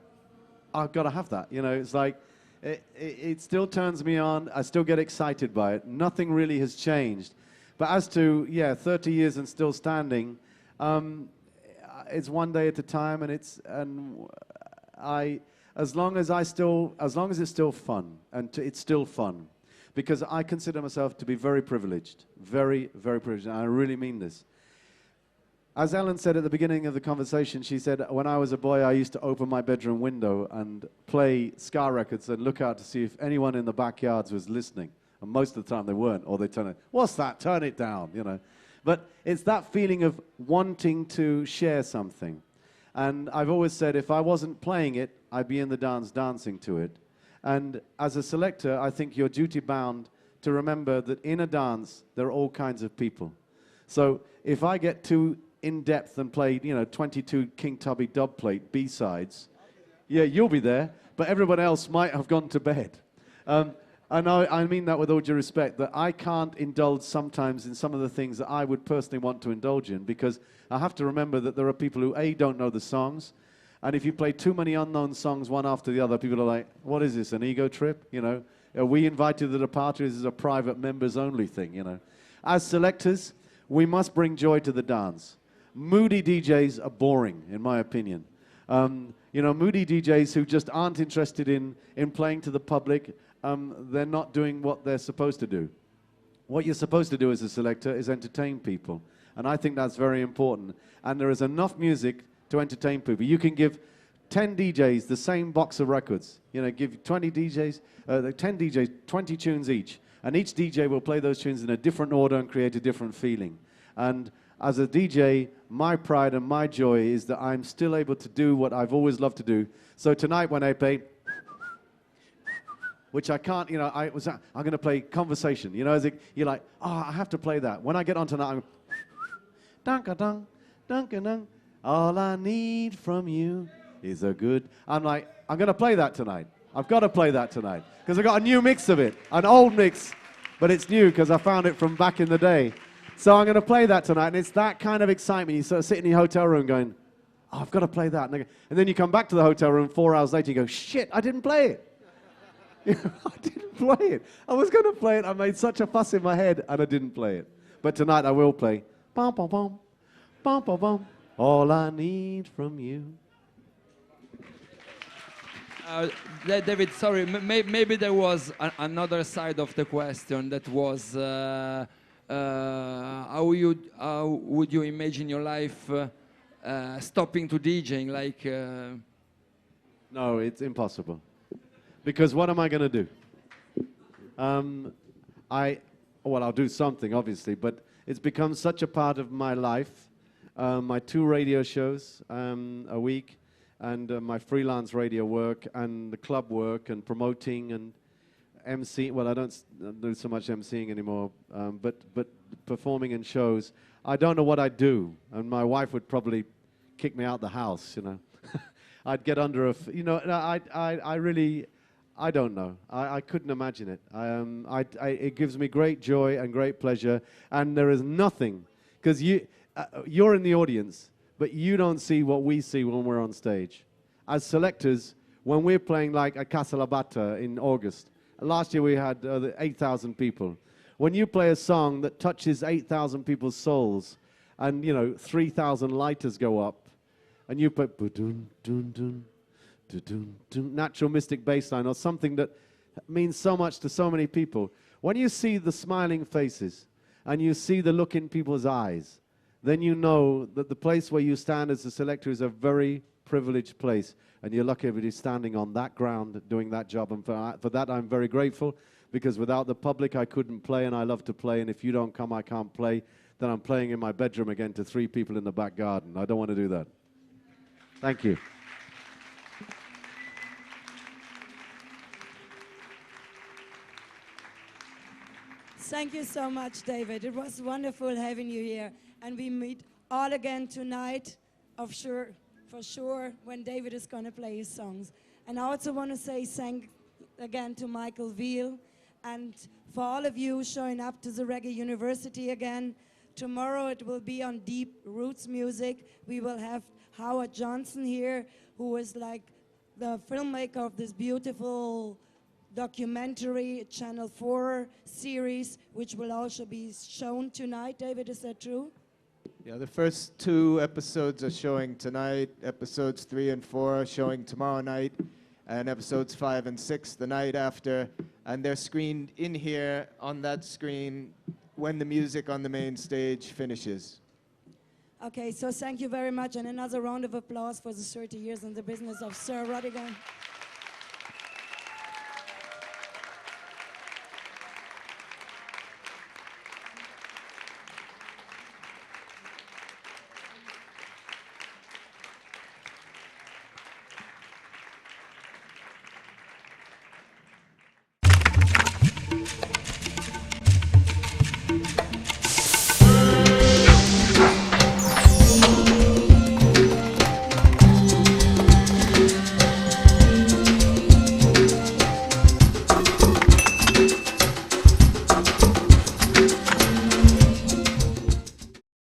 I've got to have that. You know, it's like it still turns me on. I still get excited by it. Nothing really has changed. But as to 30 years and still standing, it's one day at a time, as long as it's still fun, and it's still fun. Because I consider myself to be very privileged, very, very privileged, and I really mean this. As Ellen said at the beginning of the conversation, she said, when I was a boy, I used to open my bedroom window and play ska records and look out to see if anyone in the backyards was listening. And most of the time they weren't, or they turn it, what's that? Turn it down, you know. But it's that feeling of wanting to share something. And I've always said, if I wasn't playing it, I'd be in the dance dancing to it. And as a selector, I think you're duty-bound to remember that in a dance, there are all kinds of people. So if I get too in-depth and play, 22 King Tubby dub plate B-sides, yeah, you'll be there, but everyone else might have gone to bed. And I mean that with all due respect, that I can't indulge sometimes in some of the things that I would personally want to indulge in, because I have to remember that there are people who, A, don't know the songs, and if you play too many unknown songs one after the other, people are like, what is this, an ego trip? You know, are we invited to the party? This is a private members-only thing, you know. As selectors, we must bring joy to the dance. Moody DJs are boring, in my opinion. Moody DJs who just aren't interested in playing to the public, they're not doing what they're supposed to do. What you're supposed to do as a selector is entertain people. And I think that's very important. And there is enough music to entertain people. You can give 10 DJs the same box of records. Give 10 DJs 20 tunes each. And each DJ will play those tunes in a different order and create a different feeling. And as a DJ, my pride and my joy is that I'm still able to do what I've always loved to do. So tonight when I play, which I can't, I'm going to play Conversation. You're like, I have to play that. When I get on tonight, I'm dun-ka-dun, dun-ka-dun. All I need from you is a good... I'm like, I'm going to play that tonight. I've got to play that tonight. Because I've got a new mix of it. An old mix, but it's new because I found it from back in the day. So I'm going to play that tonight. And it's that kind of excitement. You sort of sit in your hotel room going, I've got to play that. And then you come back to the hotel room 4 hours later, you go, shit, I didn't play it. I didn't play it. I was going to play it. I made such a fuss in my head, and I didn't play it. But tonight I will play. Bum, bum, bum, bum, bum, bum. All I need from you. David, sorry, maybe there was another side of the question that was how would you imagine your life stopping to DJing? Like, no, it's impossible. Because what am I going to do? I'll do something, obviously, but it's become such a part of my life. My 2 radio shows a week, and my freelance radio work, and the club work, and promoting, and MC. Well, I don't do so much MCing anymore, but performing in shows. I don't know what I'd do, and my wife would probably kick me out the house. I'd get under a. I don't know. I couldn't imagine it. It gives me great joy and great pleasure, and there is nothing, because you're in the audience, but you don't see what we see when we're on stage. As selectors, when we're playing like at Casa Labata in August, last year we had 8,000 people. When you play a song that touches 8,000 people's souls, and 3,000 lighters go up, and you play natural mystic bass line or something that means so much to so many people. When you see the smiling faces and you see the look in people's eyes then you know that the place where you stand as a selector is a very privileged place, and you're lucky to be standing on that ground doing that job. And for that, I'm very grateful, because without the public, I couldn't play, and I love to play. And if you don't come, I can't play. Then I'm playing in my bedroom again to 3 people in the back garden. I don't want to do that. Thank you. Thank you so much, David. It was wonderful having you here. And we meet all again tonight, for sure, when David is going to play his songs. And I also want to say thank again to Michael Veal, and for all of you showing up to the Reggae University again. Tomorrow it will be on Deep Roots Music. We will have Howard Johnson here, who is like the filmmaker of this beautiful documentary Channel 4 series, which will also be shown tonight. David, is that true? Yeah, the first 2 episodes are showing tonight. Episodes 3 and 4 are showing tomorrow night, and episodes 5 and 6 the night after. And they're screened in here on that screen when the music on the main stage finishes. Okay, so thank you very much, and another round of applause for the 30 years in the business of Sir Rodigan.